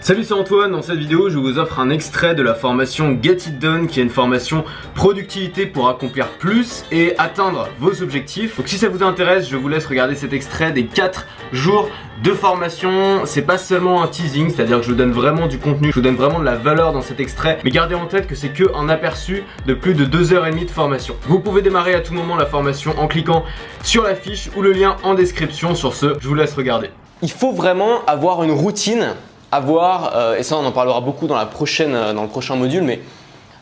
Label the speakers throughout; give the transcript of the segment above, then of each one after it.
Speaker 1: Salut, c'est Antoine. Dans cette vidéo, je vous offre un extrait de la formation Get It Done, qui est une formation productivité pour accomplir plus et atteindre vos objectifs. Donc si ça vous intéresse, je vous laisse regarder cet extrait des 4 jours de formation. C'est pas seulement un teasing, c'est-à-dire que je vous donne vraiment du contenu, je vous donne vraiment de la valeur dans cet extrait, mais gardez en tête que c'est que un aperçu de plus de 2h30 de formation. Vous pouvez démarrer à tout moment la formation en cliquant sur la fiche ou le lien en description. Sur ce, je vous laisse regarder.
Speaker 2: Il faut vraiment avoir une routine, et ça on en parlera beaucoup dans le prochain module, mais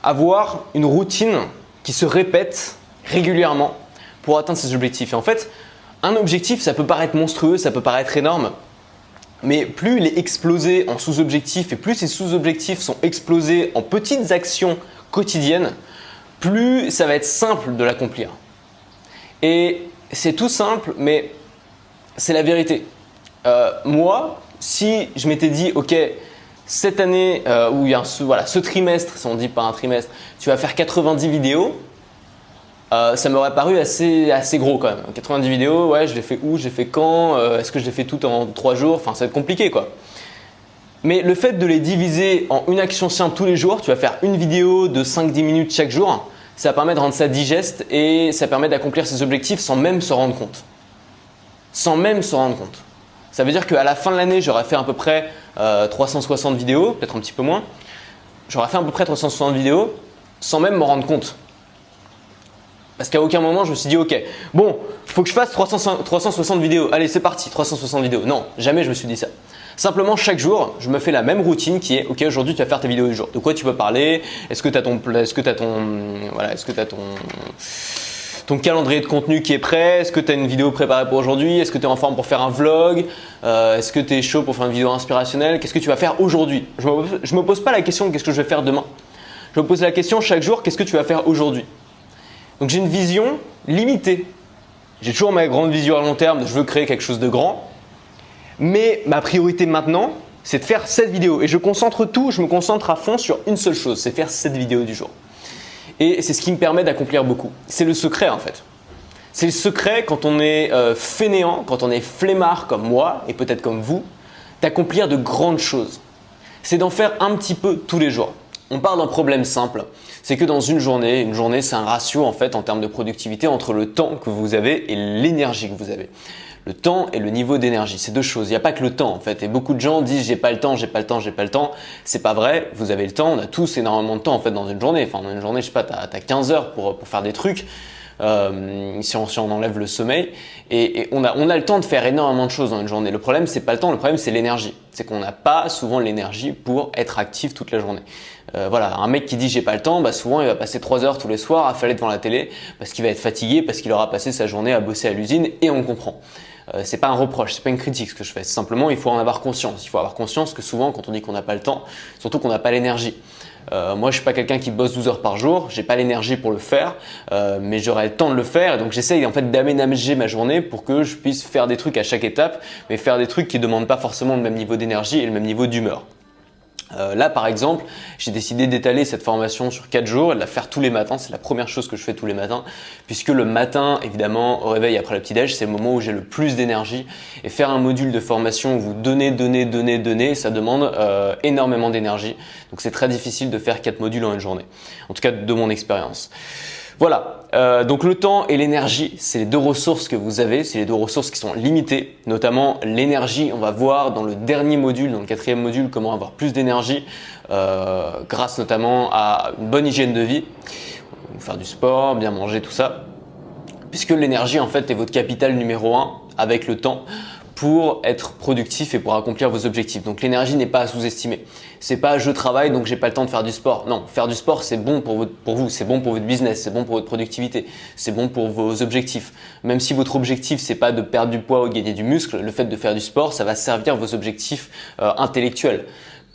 Speaker 2: avoir une routine qui se répète régulièrement pour atteindre ses objectifs. Et en fait, un objectif, ça peut paraître monstrueux, ça peut paraître énorme, mais plus il est explosé en sous-objectifs et plus ces sous-objectifs sont explosés en petites actions quotidiennes, plus ça va être simple de l'accomplir. Et c'est tout simple, mais c'est la vérité. Moi, si je m'étais dit, ok, cette année, où il y a ce trimestre, si on ne dit pas un trimestre, tu vas faire 90 vidéos, ça m'aurait paru assez gros quand même. 90 vidéos, ouais, je l'ai fait où, je l'ai fait quand, est-ce que je l'ai fait tout en 3 jours, enfin ça va être compliqué quoi. Mais le fait de les diviser en une action simple tous les jours, tu vas faire une vidéo de 5-10 minutes chaque jour, ça permet de rendre ça digeste et ça permet d'accomplir ses objectifs sans même se rendre compte. Sans même se rendre compte. Ça veut dire qu'à la fin de l'année, j'aurais fait à peu près 360 vidéos, peut-être un petit peu moins. J'aurais fait à peu près 360 vidéos sans même m'en rendre compte. Parce qu'à aucun moment, je me suis dit, ok, bon, il faut que je fasse 360 vidéos. Allez, c'est parti, 360 vidéos. Non, jamais je me suis dit ça. Simplement, chaque jour, je me fais la même routine qui est, ok, aujourd'hui, tu vas faire tes vidéos du jour. De quoi tu peux parler? Est-ce que tu as ton calendrier de contenu qui est prêt? Est-ce que tu as une vidéo préparée pour aujourd'hui? Est-ce que tu es en forme pour faire un vlog? Est-ce que tu es chaud pour faire une vidéo inspirationnelle? Qu'est-ce que tu vas faire aujourd'hui? Je me pose pas la question qu'est-ce que je vais faire demain. Je me pose la question chaque jour, qu'est-ce que tu vas faire aujourd'hui? Donc j'ai une vision limitée. J'ai toujours ma grande vision à long terme, je veux créer quelque chose de grand. Mais ma priorité maintenant, c'est de faire cette vidéo. Et je me concentre à fond sur une seule chose, c'est faire cette vidéo du jour. Et c'est ce qui me permet d'accomplir beaucoup. C'est le secret en fait. C'est le secret quand on est fainéant, quand on est flemmard comme moi et peut-être comme vous, d'accomplir de grandes choses. C'est d'en faire un petit peu tous les jours. On part d'un problème simple, c'est que dans une journée c'est un ratio en fait en termes de productivité entre le temps que vous avez et l'énergie que vous avez. Le temps et le niveau d'énergie, c'est deux choses. Il n'y a pas que le temps en fait. Et beaucoup de gens disent j'ai pas le temps. C'est pas vrai. Vous avez le temps. On a tous énormément de temps en fait dans une journée. Enfin, dans une journée, je sais pas, t'as 15 heures pour faire des trucs. Si on enlève le sommeil et on a le temps de faire énormément de choses dans une journée. Le problème c'est pas le temps, le problème c'est l'énergie. C'est qu'on n'a pas souvent l'énergie pour être actif toute la journée. Voilà, un mec qui dit j'ai pas le temps, bah souvent il va passer 3 heures tous les soirs à affalé devant la télé parce qu'il va être fatigué, parce qu'il aura passé sa journée à bosser à l'usine et on comprend. C'est pas un reproche, c'est pas une critique ce que je fais. C'est simplement il faut en avoir conscience. Il faut avoir conscience que souvent quand on dit qu'on n'a pas le temps, surtout qu'on n'a pas l'énergie. Moi je suis pas quelqu'un qui bosse 12 heures par jour, j'ai pas l'énergie pour le faire, mais j'aurai le temps de le faire et donc j'essaye en fait d'aménager ma journée pour que je puisse faire des trucs à chaque étape, mais faire des trucs qui demandent pas forcément le même niveau d'énergie et le même niveau d'humeur. Là par exemple, j'ai décidé d'étaler cette formation sur 4 jours et de la faire tous les matins. C'est la première chose que je fais tous les matins puisque le matin, évidemment, au réveil après le petit-déj, c'est le moment où j'ai le plus d'énergie et faire un module de formation où vous donnez, ça demande énormément d'énergie. Donc c'est très difficile de faire 4 modules en une journée, en tout cas de mon expérience. Voilà, donc le temps et l'énergie, c'est les deux ressources que vous avez, c'est les deux ressources qui sont limitées, notamment l'énergie. On va voir dans le dernier module, dans le 4e module, comment avoir plus d'énergie grâce notamment à une bonne hygiène de vie, faire du sport, bien manger, tout ça. Puisque l'énergie en fait est votre capital numéro 1 avec le temps pour être productif et pour accomplir vos objectifs. Donc l'énergie n'est pas à sous-estimer. C'est pas je travaille donc j'ai pas le temps de faire du sport. Non, faire du sport c'est bon pour vous, c'est bon pour votre business, c'est bon pour votre productivité, c'est bon pour vos objectifs. Même si votre objectif c'est pas de perdre du poids ou de gagner du muscle, le fait de faire du sport ça va servir vos objectifs intellectuels.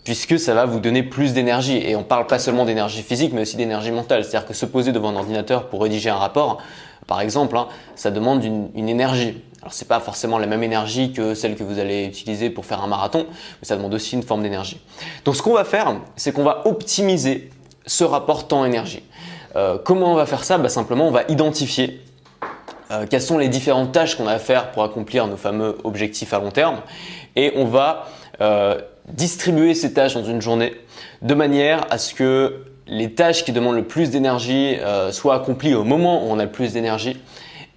Speaker 2: Puisque ça va vous donner plus d'énergie. Et on parle pas seulement d'énergie physique, mais aussi d'énergie mentale. C'est-à-dire que se poser devant un ordinateur pour rédiger un rapport, par exemple, ça demande une énergie. Alors c'est pas forcément la même énergie que celle que vous allez utiliser pour faire un marathon, mais ça demande aussi une forme d'énergie. Donc ce qu'on va faire, c'est qu'on va optimiser ce rapport temps-énergie. Comment on va faire ça? Simplement, on va identifier quelles sont les différentes tâches qu'on a à faire pour accomplir nos fameux objectifs à long terme et on va distribuer ces tâches dans une journée de manière à ce que les tâches qui demandent le plus d'énergie soient accomplies au moment où on a le plus d'énergie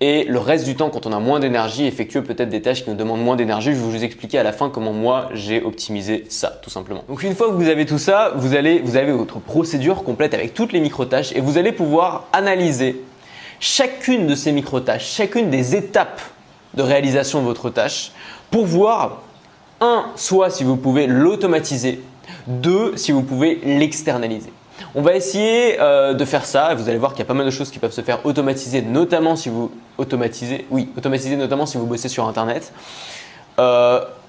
Speaker 2: et le reste du temps, quand on a moins d'énergie, effectuer peut-être des tâches qui nous demandent moins d'énergie. Je vais vous expliquer à la fin comment moi j'ai optimisé ça tout simplement. Donc une fois que vous avez tout ça, vous avez votre procédure complète avec toutes les micro-tâches et vous allez pouvoir analyser chacune de ces micro-tâches, chacune des étapes de réalisation de votre tâche pour voir soit si vous pouvez l'automatiser, si vous pouvez l'externaliser. On va essayer de faire ça. Vous allez voir qu'il y a pas mal de choses qui peuvent se faire automatiser, notamment si vous notamment si vous bossez sur Internet.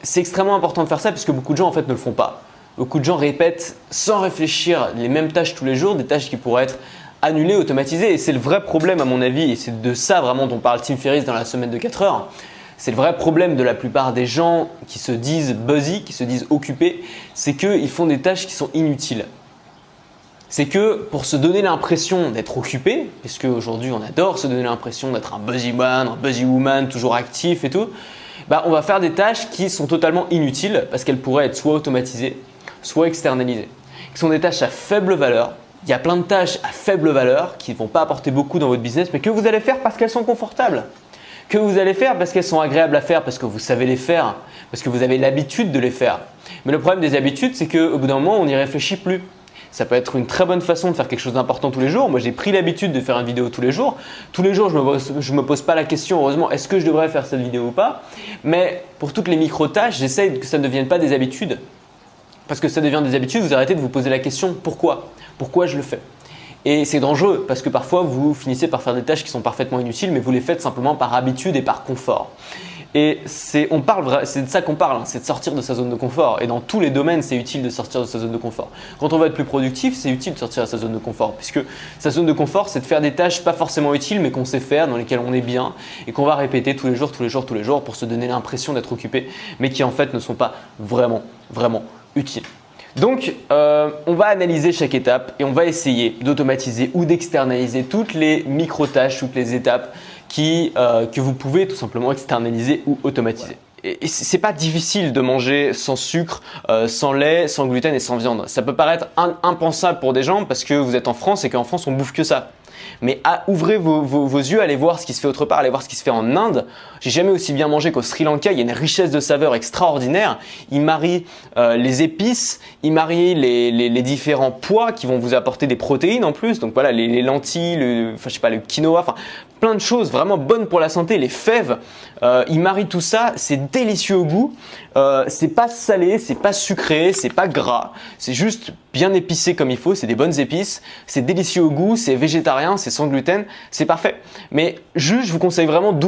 Speaker 2: C'est extrêmement important de faire ça puisque beaucoup de gens en fait ne le font pas. Beaucoup de gens répètent sans réfléchir les mêmes tâches tous les jours, des tâches qui pourraient être annulées, automatisées. Et c'est le vrai problème à mon avis, et c'est de ça vraiment dont parle Tim Ferriss dans la semaine de 4 heures. C'est le vrai problème de la plupart des gens qui se disent busy, qui se disent occupés, c'est qu'ils font des tâches qui sont inutiles. C'est que pour se donner l'impression d'être occupé, puisque aujourd'hui on adore se donner l'impression d'être un busy man, un busy woman, toujours actif et tout, on va faire des tâches qui sont totalement inutiles parce qu'elles pourraient être soit automatisées, soit externalisées. Qui sont des tâches à faible valeur. Il y a plein de tâches à faible valeur qui ne vont pas apporter beaucoup dans votre business, mais que vous allez faire parce qu'elles sont confortables. Que vous allez faire parce qu'elles sont agréables à faire, parce que vous savez les faire, parce que vous avez l'habitude de les faire. Mais le problème des habitudes, c'est qu'au bout d'un moment, on n'y réfléchit plus. Ça peut être une très bonne façon de faire quelque chose d'important tous les jours. Moi, j'ai pris l'habitude de faire une vidéo tous les jours. Tous les jours, je me pose pas la question, heureusement, est-ce que je devrais faire cette vidéo ou pas? Mais pour toutes les micro-tâches, j'essaye que ça ne devienne pas des habitudes. Parce que ça devient des habitudes, vous arrêtez de vous poser la question pourquoi? Pourquoi je le fais? Et c'est dangereux parce que parfois, vous finissez par faire des tâches qui sont parfaitement inutiles, mais vous les faites simplement par habitude et par confort. Et c'est de ça qu'on parle, c'est de sortir de sa zone de confort. Et dans tous les domaines, c'est utile de sortir de sa zone de confort. Quand on veut être plus productif, c'est utile de sortir de sa zone de confort. Puisque sa zone de confort, c'est de faire des tâches pas forcément utiles, mais qu'on sait faire, dans lesquelles on est bien, et qu'on va répéter tous les jours pour se donner l'impression d'être occupé, mais qui en fait ne sont pas vraiment utiles. Donc, on va analyser chaque étape et on va essayer d'automatiser ou d'externaliser toutes les micro-tâches, toutes les étapes que vous pouvez tout simplement externaliser ou automatiser. Et c'est pas difficile de manger sans sucre, sans lait, sans gluten et sans viande. Ça peut paraître impensable pour des gens parce que vous êtes en France et qu'en France on bouffe que ça. Mais ouvrez vos yeux, allez voir ce qui se fait autre part, allez voir ce qui se fait en Inde. J'ai jamais aussi bien mangé qu'au Sri Lanka, il y a une richesse de saveurs extraordinaire. Ils marient les épices, ils marient les différents pois qui vont vous apporter des protéines en plus. Donc voilà, les lentilles, le quinoa, plein de choses vraiment bonnes pour la santé, les fèves. Ils marient tout ça, c'est délicieux au goût. C'est pas salé, c'est pas sucré, c'est pas gras, c'est juste bien épicé comme il faut, c'est des bonnes épices, c'est délicieux au goût, c'est végétarien, c'est sans gluten, c'est parfait. Mais juste, je vous conseille vraiment de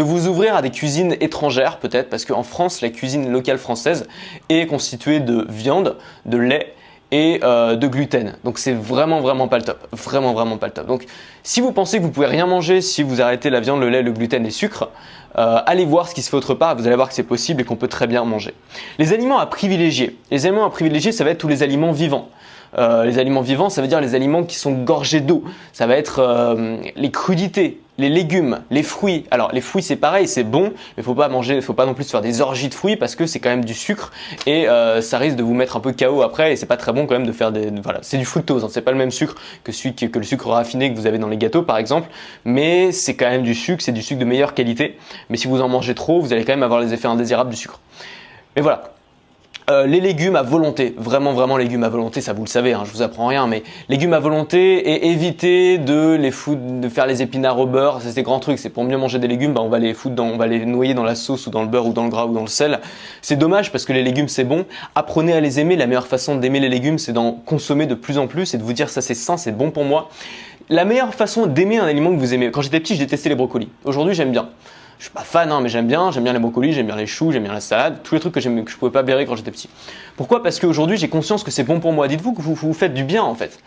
Speaker 2: vous ouvrir à des cuisines étrangères peut-être, parce qu'en France, la cuisine locale française est constituée de viande, de lait et de gluten. Donc c'est vraiment pas le top. Vraiment pas le top. Donc si vous pensez que vous pouvez rien manger si vous arrêtez la viande, le lait, le gluten et le sucre, allez voir ce qui se fait autre part, vous allez voir que c'est possible et qu'on peut très bien manger. Les aliments à privilégier. Les aliments à privilégier, ça va être tous les aliments vivants. Les aliments vivants, ça veut dire les aliments qui sont gorgés d'eau. Ça va être les crudités, les légumes, les fruits. Alors les fruits c'est pareil, c'est bon, mais faut pas non plus se faire des orgies de fruits parce que c'est quand même du sucre et ça risque de vous mettre un peu KO après et c'est pas très bon quand même de faire c'est du fructose, hein, c'est pas le même sucre que le sucre raffiné que vous avez dans les gâteaux par exemple, mais c'est quand même du sucre, c'est du sucre de meilleure qualité. Mais si vous en mangez trop, vous allez quand même avoir les effets indésirables du sucre. Mais voilà. Les légumes à volonté, vraiment légumes à volonté, ça vous le savez, hein, je vous apprends rien, mais légumes à volonté et évitez de faire les épinards au beurre, c'est des grands trucs, c'est pour mieux manger des légumes, on va les noyer dans la sauce ou dans le beurre ou dans le gras ou dans le sel. C'est dommage parce que les légumes c'est bon, apprenez à les aimer, la meilleure façon d'aimer les légumes c'est d'en consommer de plus en plus et de vous dire ça c'est sain, c'est bon pour moi. La meilleure façon d'aimer un aliment que vous aimez, quand j'étais petit je détestais les brocolis, aujourd'hui j'aime bien. Je suis pas fan, hein, mais j'aime bien les brocolis, j'aime bien les choux, j'aime bien la salade, tous les trucs que je pouvais pas blairer quand j'étais petit. Pourquoi? Parce qu'aujourd'hui j'ai conscience que c'est bon pour moi. Dites-vous que vous faites du bien en fait.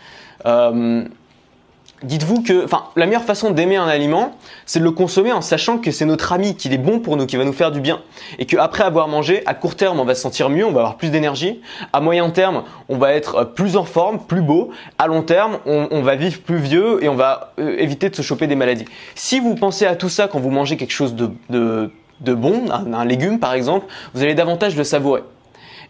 Speaker 2: Dites-vous que, la meilleure façon d'aimer un aliment, c'est de le consommer en sachant que c'est notre ami, qu'il est bon pour nous, qu'il va nous faire du bien. Et qu'après avoir mangé, à court terme, on va se sentir mieux, on va avoir plus d'énergie. À moyen terme, on va être plus en forme, plus beau. À long terme, on va vivre plus vieux et on va éviter de se choper des maladies. Si vous pensez à tout ça quand vous mangez quelque chose de bon, un légume par exemple, vous allez davantage le savourer.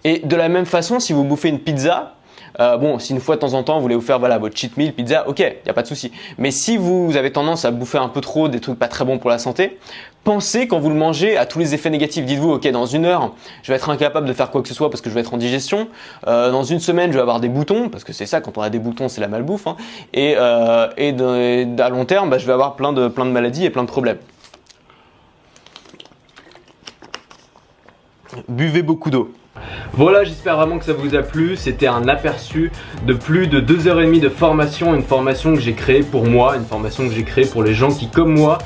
Speaker 2: Et de la même façon, si vous bouffez une pizza, bon, si une fois de temps en temps vous voulez vous faire voilà, votre cheat meal pizza, ok, il n'y a pas de souci. Mais si vous avez tendance à bouffer un peu trop des trucs pas très bons pour la santé, pensez quand vous le mangez à tous les effets négatifs. Dites-vous, ok, dans 1 heure, je vais être incapable de faire quoi que ce soit parce que je vais être en digestion. Dans 1 semaine, je vais avoir des boutons parce que c'est ça, quand on a des boutons, c'est la malbouffe. Hein. Et à long terme, bah, je vais avoir plein de maladies et plein de problèmes. Buvez beaucoup d'eau.
Speaker 1: Voilà, j'espère vraiment que ça vous a plu. C'était un aperçu de plus de 2h30 de formation, une formation que j'ai créée pour moi, une formation que j'ai créée pour les gens qui, comme moi,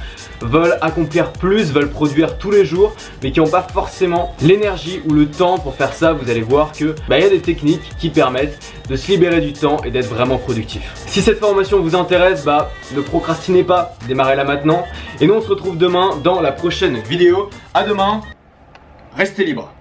Speaker 1: veulent accomplir plus, veulent produire tous les jours, mais qui n'ont pas forcément l'énergie ou le temps pour faire ça. Vous allez voir que y a des techniques qui permettent de se libérer du temps et d'être vraiment productif. Si cette formation vous intéresse, ne procrastinez pas, démarrez-la maintenant. Et nous on se retrouve demain dans la prochaine vidéo. À demain, restez libres.